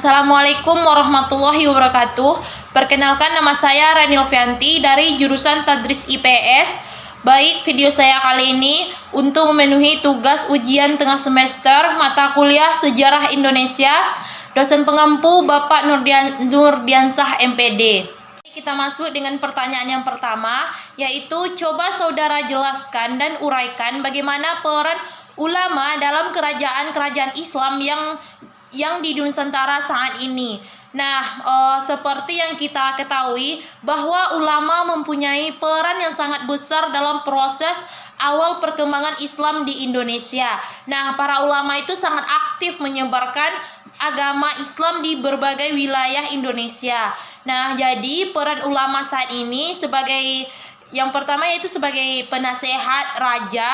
Assalamualaikum warahmatullahi wabarakatuh. Perkenalkan, nama saya Rani Novianti dari jurusan Tadris IPS. Baik, video saya kali ini untuk memenuhi tugas ujian tengah semester mata kuliah Sejarah Indonesia. Dosen pengampu Bapak Nurdiansah MPD. Kita masuk dengan pertanyaan yang pertama, yaitu coba saudara jelaskan dan uraikan bagaimana peran ulama dalam kerajaan-kerajaan Islam yang di Nusantara saat ini. Nah, seperti yang kita ketahui bahwa ulama mempunyai peran yang sangat besar dalam proses awal perkembangan Islam di Indonesia. Nah, para ulama itu sangat aktif menyebarkan agama Islam di berbagai wilayah Indonesia. Nah, jadi peran ulama saat ini sebagai yang pertama yaitu sebagai penasehat raja,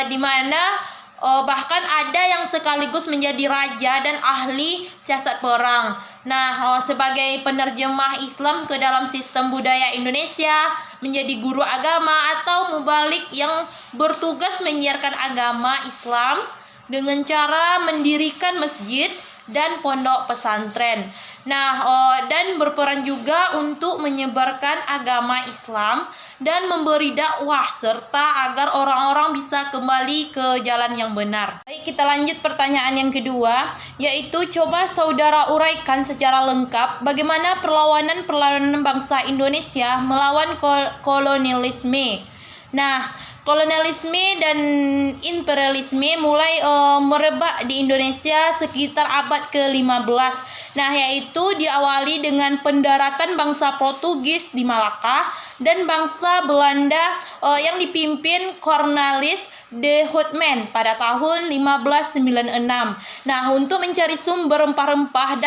di mana bahkan ada yang sekaligus menjadi raja dan ahli siasat perang. Nah, sebagai penerjemah Islam ke dalam sistem budaya Indonesia, menjadi guru agama atau mubalik yang bertugas menyiarkan agama Islam dengan cara mendirikan masjid dan pondok pesantren. Nah, dan berperan juga untuk menyebarkan agama Islam dan memberi dakwah serta agar orang-orang bisa kembali ke jalan yang benar. Baik, kita lanjut pertanyaan yang kedua, yaitu coba saudara uraikan secara lengkap bagaimana perlawanan bangsa Indonesia melawan kolonialisme. Nah, kolonialisme dan imperialisme mulai merebak di Indonesia sekitar abad ke-15. Nah, yaitu diawali dengan pendaratan bangsa Portugis di Malaka dan bangsa Belanda yang dipimpin Cornelis de Houtman pada tahun 1596. Nah, untuk mencari sumber rempah-rempah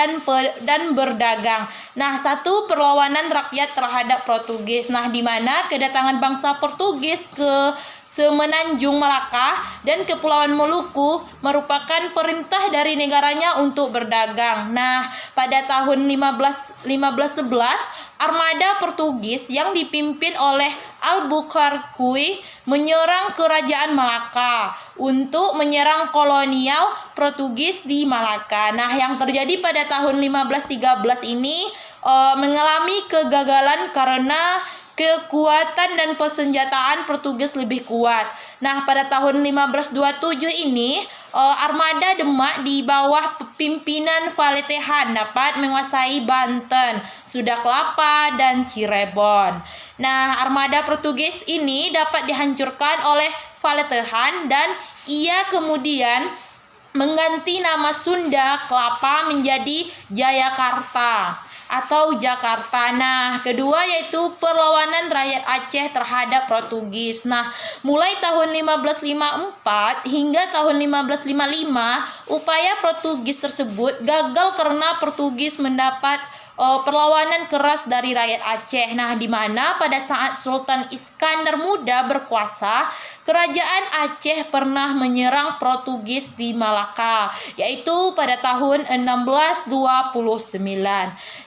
dan berdagang. Nah, satu perlawanan rakyat terhadap Portugis. Nah, di mana kedatangan bangsa Portugis ke Semenanjung Malaka dan Kepulauan Maluku merupakan perintah dari negaranya untuk berdagang. Nah, pada tahun 1511, armada Portugis yang dipimpin oleh Albuquerque menyerang kerajaan Malaka untuk menyerang kolonial Portugis di Malaka. Nah, yang terjadi pada tahun 1513 ini mengalami kegagalan karena kekuatan dan persenjataan Portugis lebih kuat. Nah, pada tahun 1527 ini armada Demak di bawah pimpinan Valetehan dapat menguasai Banten, Sunda Kelapa, dan Cirebon. Nah, armada Portugis ini dapat dihancurkan oleh Valetehan dan ia kemudian mengganti nama Sunda Kelapa menjadi Jayakarta atau Jakarta. Nah, kedua yaitu perlawanan rakyat Aceh terhadap Portugis. Nah, mulai tahun 1554 hingga tahun 1555, upaya Portugis tersebut gagal karena Portugis mendapat perlawanan keras dari rakyat Aceh. Nah, di mana pada saat Sultan Iskandar Muda berkuasa, kerajaan Aceh pernah menyerang Portugis di Malaka, yaitu pada tahun 1629.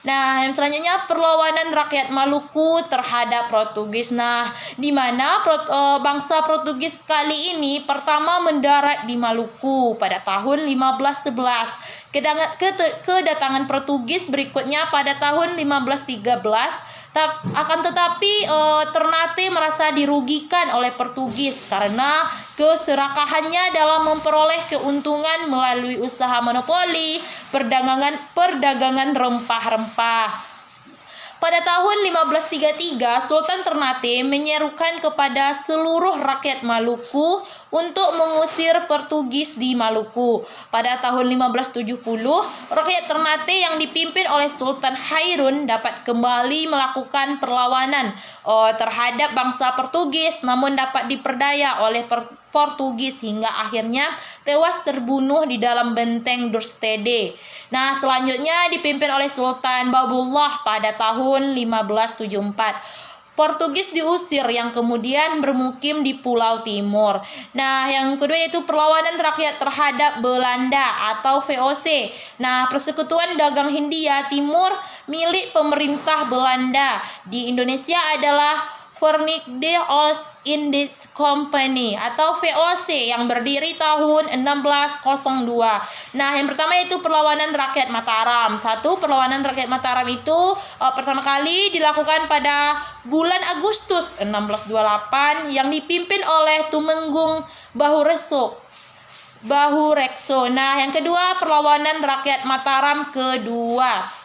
Nah, yang selanjutnya perlawanan rakyat Maluku terhadap Portugis. Nah, di mana bangsa Portugis kali ini pertama mendarat di Maluku pada tahun 1511. Kedatangan Portugis berikutnya pada tahun 1513, akan tetapi Ternate merasa dirugikan oleh Portugis karena keserakahannya dalam memperoleh keuntungan melalui usaha monopoli perdagangan rempah-rempah. Pada tahun 1533, Sultan Ternate menyerukan kepada seluruh rakyat Maluku untuk mengusir Portugis di Maluku. Pada tahun 1570, rakyat Ternate yang dipimpin oleh Sultan Hairun dapat kembali melakukan perlawanan terhadap bangsa Portugis, namun dapat diperdaya oleh Portugis hingga akhirnya tewas terbunuh di dalam benteng Dorstede. Nah, selanjutnya dipimpin oleh Sultan Babullah pada tahun 1574. Portugis diusir yang kemudian bermukim di Pulau Timur. Nah, yang kedua yaitu perlawanan rakyat terhadap Belanda atau VOC. Nah, Persekutuan Dagang Hindia Timur milik pemerintah Belanda di Indonesia adalah Verenigde Oost-Indisch Company atau VOC yang berdiri tahun 1602. Nah, yang pertama itu perlawanan rakyat Mataram. Perlawanan rakyat Mataram itu pertama kali dilakukan pada bulan Agustus 1628 yang dipimpin oleh Tumenggung Bahurekso. Nah, yang kedua perlawanan rakyat Mataram kedua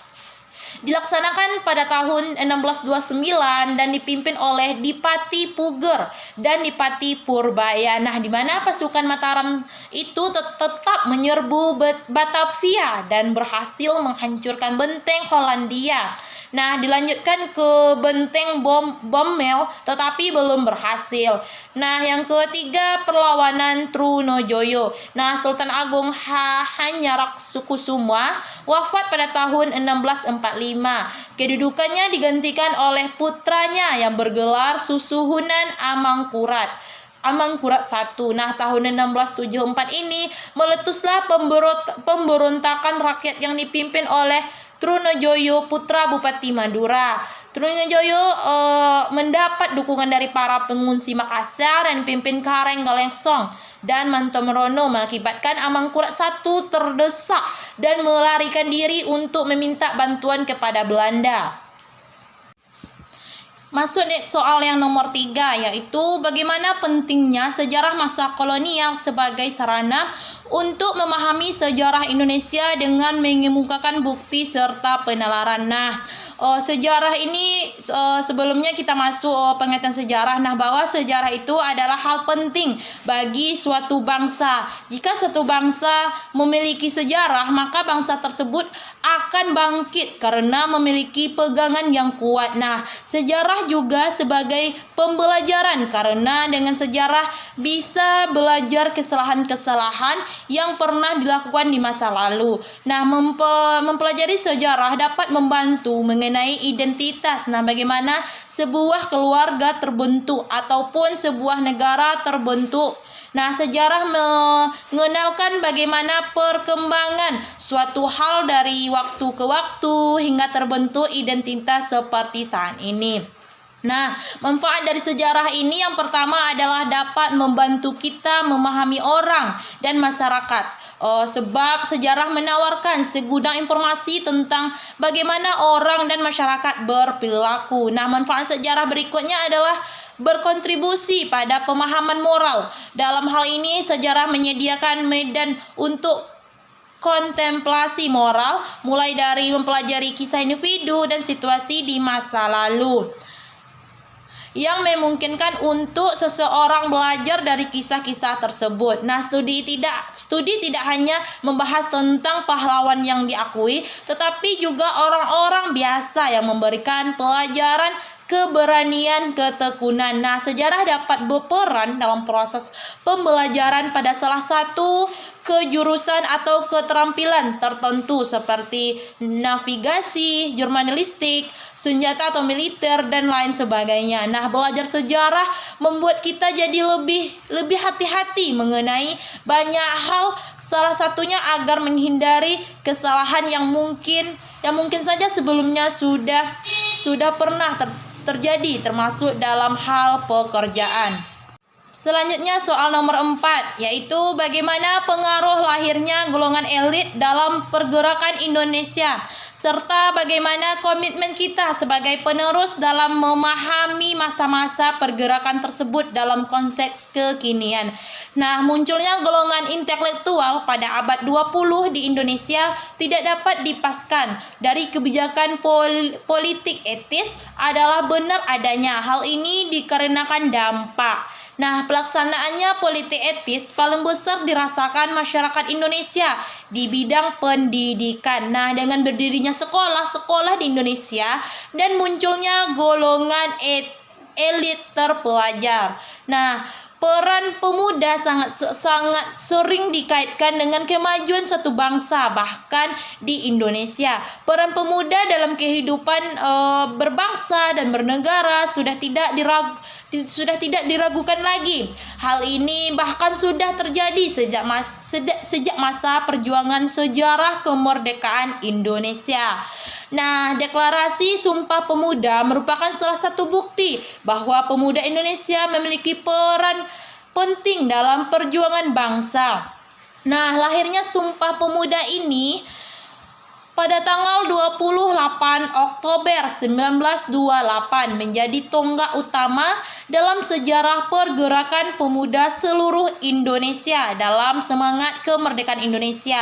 dilaksanakan pada tahun 1629 dan dipimpin oleh Dipati Puger dan Dipati Purbaya. Nah, di mana pasukan Mataram itu tetap menyerbu Batavia dan berhasil menghancurkan benteng Hollandia. Nah, dilanjutkan ke benteng Bommel tetapi belum berhasil. Nah, yang ketiga perlawanan Trunojoyo. Nah, Sultan Agung Hanyarkusumo wafat pada tahun 1645. Kedudukannya digantikan oleh putranya yang bergelar Susuhunan Amangkurat I. Nah, tahun 1674 ini meletuslah pemberontakan rakyat yang dipimpin oleh Trunojoyo putra Bupati Madura. Trunojoyo mendapat dukungan dari para pengungsi Makassar dan pimpin Kareng Galengsong dan Mantomerono, mengakibatkan Amangkurat I terdesak dan melarikan diri untuk meminta bantuan kepada Belanda. Masuk soal yang nomor 3, yaitu bagaimana pentingnya sejarah masa kolonial sebagai sarana untuk memahami sejarah Indonesia dengan mengemukakan bukti serta penalaran. Nah, sejarah ini sebelumnya kita masuk pengertian sejarah. Nah, bahwa sejarah itu adalah hal penting bagi suatu bangsa. Jika suatu bangsa memiliki sejarah, maka bangsa tersebut akan bangkit karena memiliki pegangan yang kuat. Nah, sejarah juga sebagai pembelajaran karena dengan sejarah bisa belajar kesalahan-kesalahan yang pernah dilakukan di masa lalu. Nah, mempelajari sejarah dapat membantu mengenai identitas. Nah, bagaimana sebuah keluarga terbentuk ataupun sebuah negara terbentuk. Nah, sejarah mengenalkan bagaimana perkembangan suatu hal dari waktu ke waktu hingga terbentuk identitas seperti saat ini. Nah, manfaat dari sejarah ini yang pertama adalah dapat membantu kita memahami orang dan masyarakat. Sebab sejarah menawarkan segudang informasi tentang bagaimana orang dan masyarakat berperilaku. Nah, manfaat sejarah berikutnya adalah berkontribusi pada pemahaman moral. Dalam hal ini, sejarah menyediakan medan untuk kontemplasi moral, mulai dari mempelajari kisah individu dan situasi di masa lalu, yang memungkinkan untuk seseorang belajar dari kisah-kisah tersebut. Nah, studi tidak hanya membahas tentang pahlawan yang diakui, tetapi juga orang-orang biasa yang memberikan pelajaran keberanian, ketekunan. Nah, sejarah dapat berperan dalam proses pembelajaran pada salah satu kejurusan atau keterampilan tertentu seperti navigasi, jurnalistik, senjata atau militer, dan lain sebagainya. Nah, belajar sejarah membuat kita jadi lebih hati-hati mengenai banyak hal, salah satunya agar menghindari kesalahan yang mungkin saja sebelumnya sudah pernah terjadi, termasuk dalam hal pekerjaan. Selanjutnya soal nomor 4, yaitu bagaimana pengaruh lahirnya golongan elit dalam pergerakan Indonesia, serta bagaimana komitmen kita sebagai penerus dalam memahami masa-masa pergerakan tersebut dalam konteks kekinian. Nah, munculnya golongan intelektual pada abad 20 di Indonesia tidak dapat dipaskan dari kebijakan politik etis adalah benar adanya. Hal ini dikarenakan dampak. Nah, pelaksanaannya politik etis paling besar dirasakan masyarakat Indonesia di bidang pendidikan. Nah, dengan berdirinya sekolah di Indonesia dan munculnya golongan elit terpelajar. Nah, peran pemuda sangat sering dikaitkan dengan kemajuan suatu bangsa, bahkan di Indonesia. Peran pemuda dalam kehidupan berbangsa dan bernegara sudah tidak sudah tidak diragukan lagi. Hal ini bahkan sudah terjadi sejak masa perjuangan sejarah kemerdekaan Indonesia. Nah, Deklarasi Sumpah Pemuda merupakan salah satu bukti bahwa pemuda Indonesia memiliki peran penting dalam perjuangan bangsa. Nah, lahirnya Sumpah Pemuda ini pada tanggal 28 Oktober 1928 menjadi tonggak utama dalam sejarah pergerakan pemuda seluruh Indonesia dalam semangat kemerdekaan Indonesia.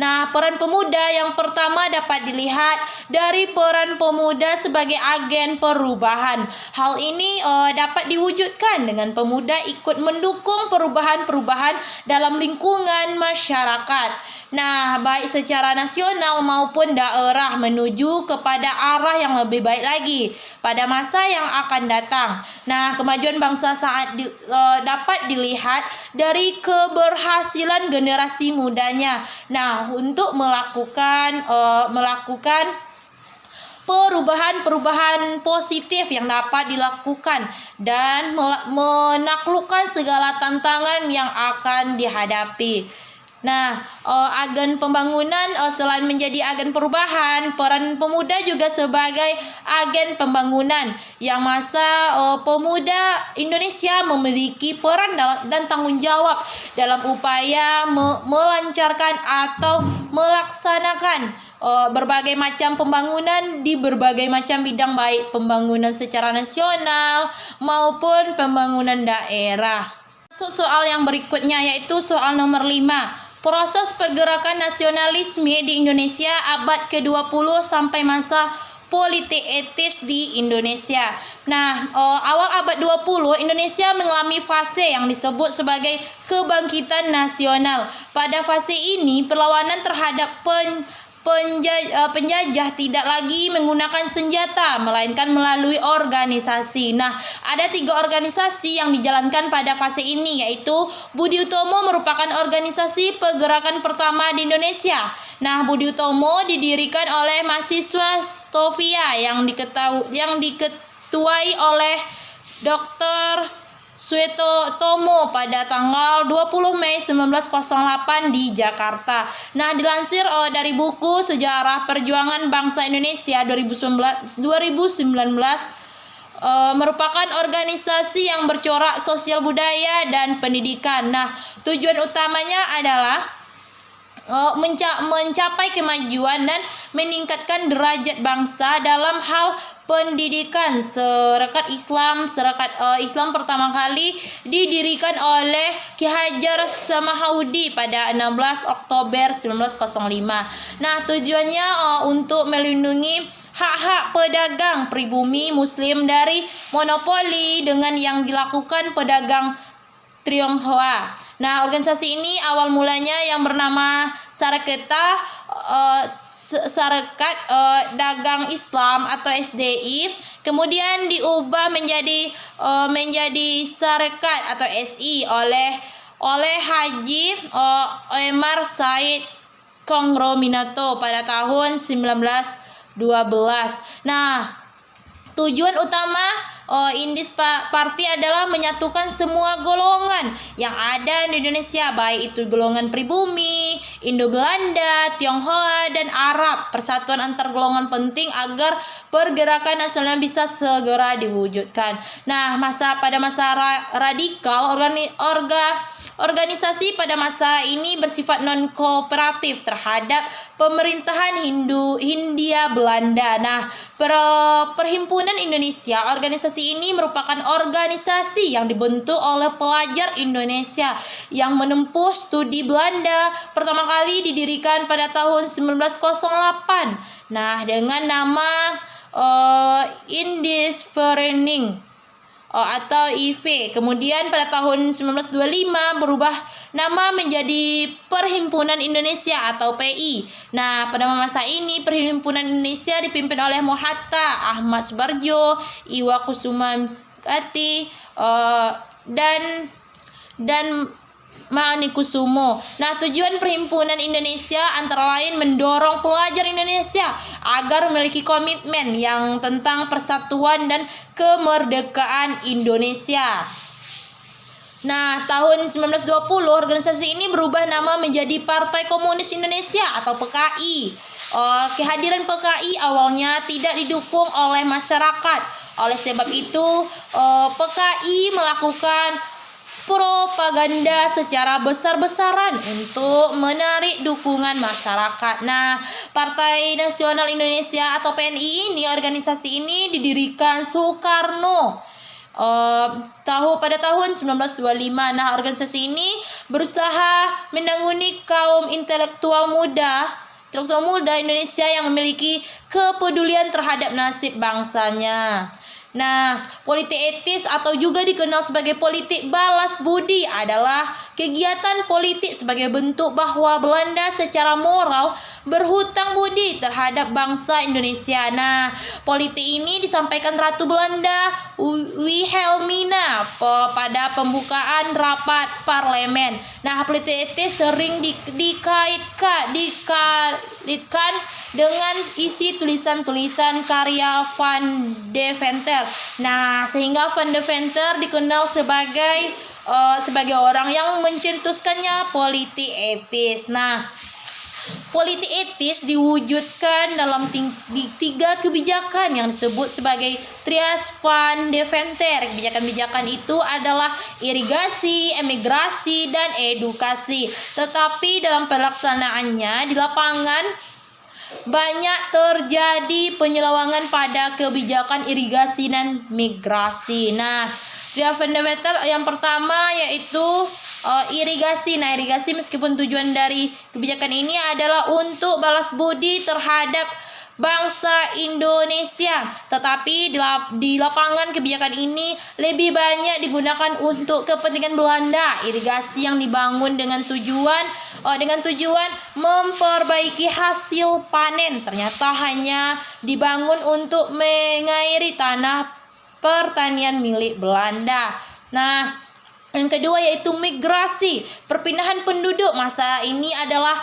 Nah, peran pemuda yang pertama dapat dilihat dari peran pemuda sebagai agen perubahan. Hal ini dapat diwujudkan dengan pemuda ikut mendukung perubahan-perubahan dalam lingkungan masyarakat. Nah, baik secara nasional maupun daerah menuju kepada arah yang lebih baik lagi pada masa yang akan datang. Nah, kemajuan bangsa dapat dilihat dari keberhasilan generasi mudanya. Nah, untuk melakukan perubahan-perubahan positif yang dapat dilakukan dan menaklukkan segala tantangan yang akan dihadapi. Nah, agen pembangunan selain menjadi agen perubahan, peran pemuda juga sebagai agen pembangunan yang pemuda Indonesia memiliki peran dan tanggung jawab dalam upaya melancarkan atau melaksanakan berbagai macam pembangunan di berbagai macam bidang, baik pembangunan secara nasional maupun pembangunan daerah. Soal yang berikutnya yaitu soal nomor 5. Proses pergerakan nasionalisme di Indonesia abad ke-20 sampai masa politik etis di Indonesia. Nah, awal abad 20 Indonesia mengalami fase yang disebut sebagai kebangkitan nasional. Pada fase ini perlawanan terhadap penjajah tidak lagi menggunakan senjata melainkan melalui organisasi. Nah, ada 3 organisasi yang dijalankan pada fase ini, yaitu Budi Utomo merupakan organisasi pergerakan pertama di Indonesia. Nah, Budi Utomo didirikan oleh mahasiswa Stovia yang diketuai oleh Dr. Suetomo pada tanggal 20 Mei 1908 di Jakarta. Nah, dilansir dari buku Sejarah Perjuangan Bangsa Indonesia 2019 merupakan organisasi yang bercorak sosial budaya dan pendidikan. Nah, tujuan utamanya adalah mencapai kemajuan dan meningkatkan derajat bangsa dalam hal pendidikan. Sarekat Islam pertama kali didirikan oleh Ki Hajar Samahuddin pada 16 Oktober 1905. Nah, tujuannya untuk melindungi hak-hak pedagang pribumi muslim dari monopoli dengan yang dilakukan pedagang Tionghoa. Nah, organisasi ini awal mulanya yang bernama Sarekat Dagang Islam atau SDI, kemudian diubah menjadi Sarekat atau SI oleh Haji Omar Said Kongro-Minato pada tahun 1912. Nah, tujuan utama Indis Party adalah menyatukan semua golongan yang ada di Indonesia, baik itu golongan pribumi, Indo-Belanda, Tionghoa, dan Arab. Persatuan antar golongan penting agar pergerakan nasional bisa segera diwujudkan. Nah, pada masa radikal, organisasi pada masa ini bersifat non-kooperatif terhadap pemerintahan Hindia Belanda. Nah, Perhimpunan Indonesia, organisasi ini merupakan organisasi yang dibentuk oleh pelajar Indonesia yang menempuh studi Belanda, pertama kali didirikan pada tahun 1908. Nah, dengan nama Indische Vereniging atau IV. Kemudian pada tahun 1925 berubah nama menjadi Perhimpunan Indonesia atau PI. Nah, pada masa ini Perhimpunan Indonesia dipimpin oleh Mohatta Ahmad Subarjo, Iwa Kusuma Ati, dan Manikusumo. Nah, tujuan Perhimpunan Indonesia antara lain mendorong pelajar Indonesia agar memiliki komitmen yang tentang persatuan dan kemerdekaan Indonesia. Nah, tahun 1920 organisasi ini berubah nama menjadi Partai Komunis Indonesia atau PKI. Kehadiran PKI awalnya tidak didukung oleh masyarakat. Oleh sebab itu, PKI melakukan propaganda secara besar-besaran untuk menarik dukungan masyarakat. Nah, Partai Nasional Indonesia atau PNI ini, organisasi ini didirikan Soekarno pada tahun 1925. Nah, organisasi ini berusaha menangani kaum intelektual muda Indonesia yang memiliki kepedulian terhadap nasib bangsanya. Nah, politik etis atau juga dikenal sebagai politik balas budi adalah kegiatan politik sebagai bentuk bahwa Belanda secara moral berhutang budi terhadap bangsa Indonesia. Nah, politik ini disampaikan Ratu Belanda Wilhelmina pada pembukaan rapat parlemen. Nah, politik etis sering dikaitkan dengan isi tulisan-tulisan karya Van Deventer. Nah, sehingga Van Deventer dikenal sebagai orang yang mencetuskannya politik etis. Nah, politik etis diwujudkan dalam tiga kebijakan yang disebut sebagai Trias Van Deventer. Kebijakan-kebijakan itu adalah irigasi, emigrasi, dan edukasi. Tetapi dalam pelaksanaannya di lapangan banyak terjadi penyelewangan pada kebijakan irigasi dan migrasi. Nah, Trias Van Deventer yang pertama yaitu irigasi. Nah, irigasi meskipun tujuan dari kebijakan ini adalah untuk balas budi terhadap bangsa Indonesia, tetapi di lapangan kebijakan ini lebih banyak digunakan untuk kepentingan Belanda. Irigasi yang dibangun dengan tujuan memperbaiki hasil panen ternyata hanya dibangun untuk mengairi tanah pertanian milik Belanda. Nah, yang kedua yaitu migrasi, perpindahan penduduk. Masa ini adalah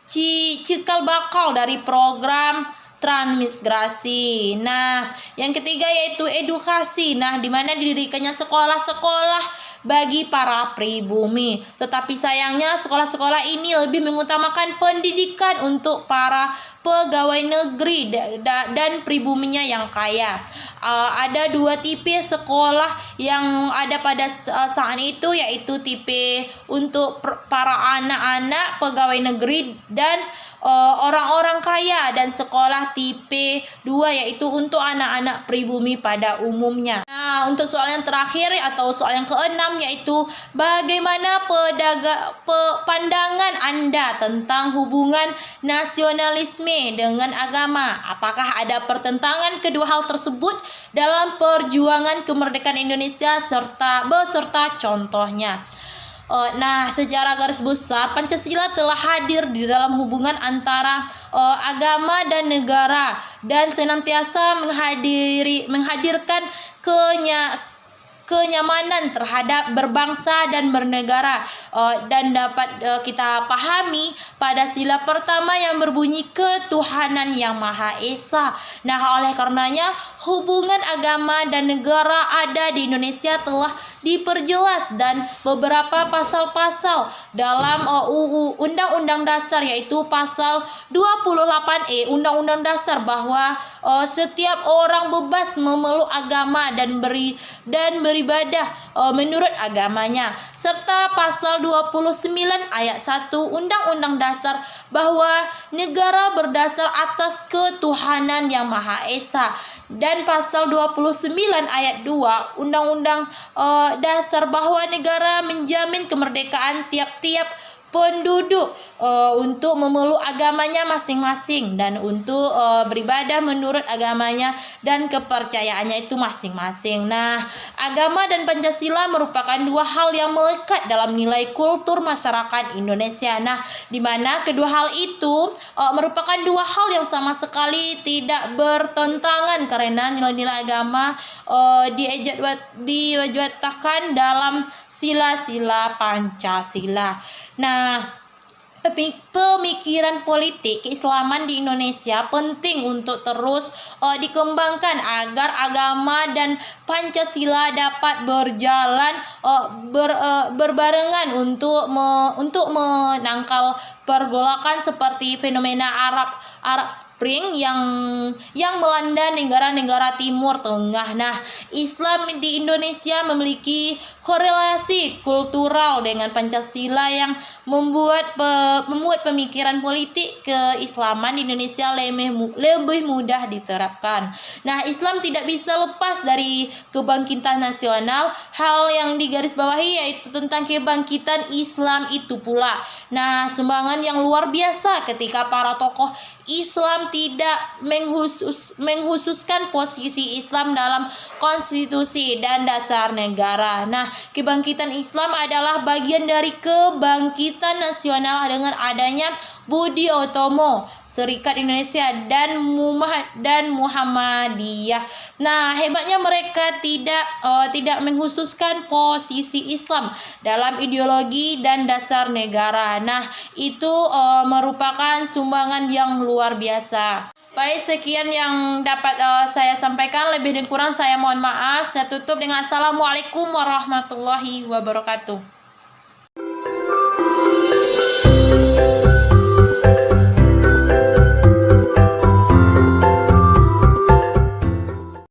cikal bakal dari program transmigrasi. Nah, yang ketiga yaitu edukasi. Nah, di mana didirikannya sekolah-sekolah bagi para pribumi. Tetapi sayangnya sekolah-sekolah ini lebih mengutamakan pendidikan untuk para pegawai negeri dan pribuminya yang kaya. Ada dua tipe sekolah yang ada pada saat itu, yaitu tipe untuk para anak-anak pegawai negeri dan orang-orang kaya, dan sekolah tipe 2 yaitu untuk anak-anak pribumi pada umumnya. Nah, untuk soal yang terakhir atau soal yang keenam yaitu bagaimana pandangan Anda tentang hubungan nasionalisme dengan agama? Apakah ada pertentangan kedua hal tersebut dalam perjuangan kemerdekaan Indonesia beserta contohnya? Nah, secara garis besar Pancasila telah hadir di dalam hubungan antara agama dan negara dan senantiasa menghadirkan kenyamanan terhadap berbangsa dan bernegara, dan dapat kita pahami pada sila pertama yang berbunyi ketuhanan yang Maha Esa. Nah, oleh karenanya hubungan agama dan negara ada di Indonesia telah diperjelas dan beberapa pasal-pasal dalam Undang-Undang Dasar, yaitu pasal 28E Undang-Undang Dasar, bahwa setiap orang bebas memeluk agama dan beribadah menurut agamanya, serta pasal 29 ayat 1 Undang-Undang Dasar bahwa negara berdasar atas ketuhanan yang Maha Esa, dan pasal 29 ayat 2 Undang-Undang Dasar bahwa negara menjamin kemerdekaan tiap-tiap penduduk untuk memeluk agamanya masing-masing dan untuk beribadah menurut agamanya dan kepercayaannya itu masing-masing. Nah, agama dan Pancasila merupakan dua hal yang melekat dalam nilai kultur masyarakat Indonesia. Nah, di mana kedua hal itu merupakan dua hal yang sama sekali tidak bertentangan karena nilai-nilai agama diwajibkan dalam sila-sila Pancasila. Nah, pemikiran politik keislaman di Indonesia penting untuk terus dikembangkan agar agama dan Pancasila dapat berjalan berbarengan untuk menangkal pergolakan seperti fenomena Arab Spring yang melanda negara-negara Timur Tengah. Nah, Islam di Indonesia memiliki korelasi kultural dengan Pancasila yang membuat pemikiran politik keislaman di Indonesia lebih mudah diterapkan. Nah, Islam tidak bisa lepas dari kebangkitan nasional. Hal yang digarisbawahi yaitu tentang kebangkitan Islam itu pula. Nah, sumbangan yang luar biasa ketika para tokoh Islam tidak menghususkan posisi Islam dalam konstitusi dan dasar negara. Nah, kebangkitan Islam adalah bagian dari kebangkitan nasional dengan adanya Budi Utomo, Serikat Indonesia dan Muhammadiyah. Nah, hebatnya mereka tidak menghususkan posisi Islam dalam ideologi dan dasar negara. Nah, itu merupakan sumbangan yang luar biasa. Baik, sekian yang dapat saya sampaikan. Lebih dan kurang saya mohon maaf. Saya tutup dengan Assalamualaikum warahmatullahi wabarakatuh.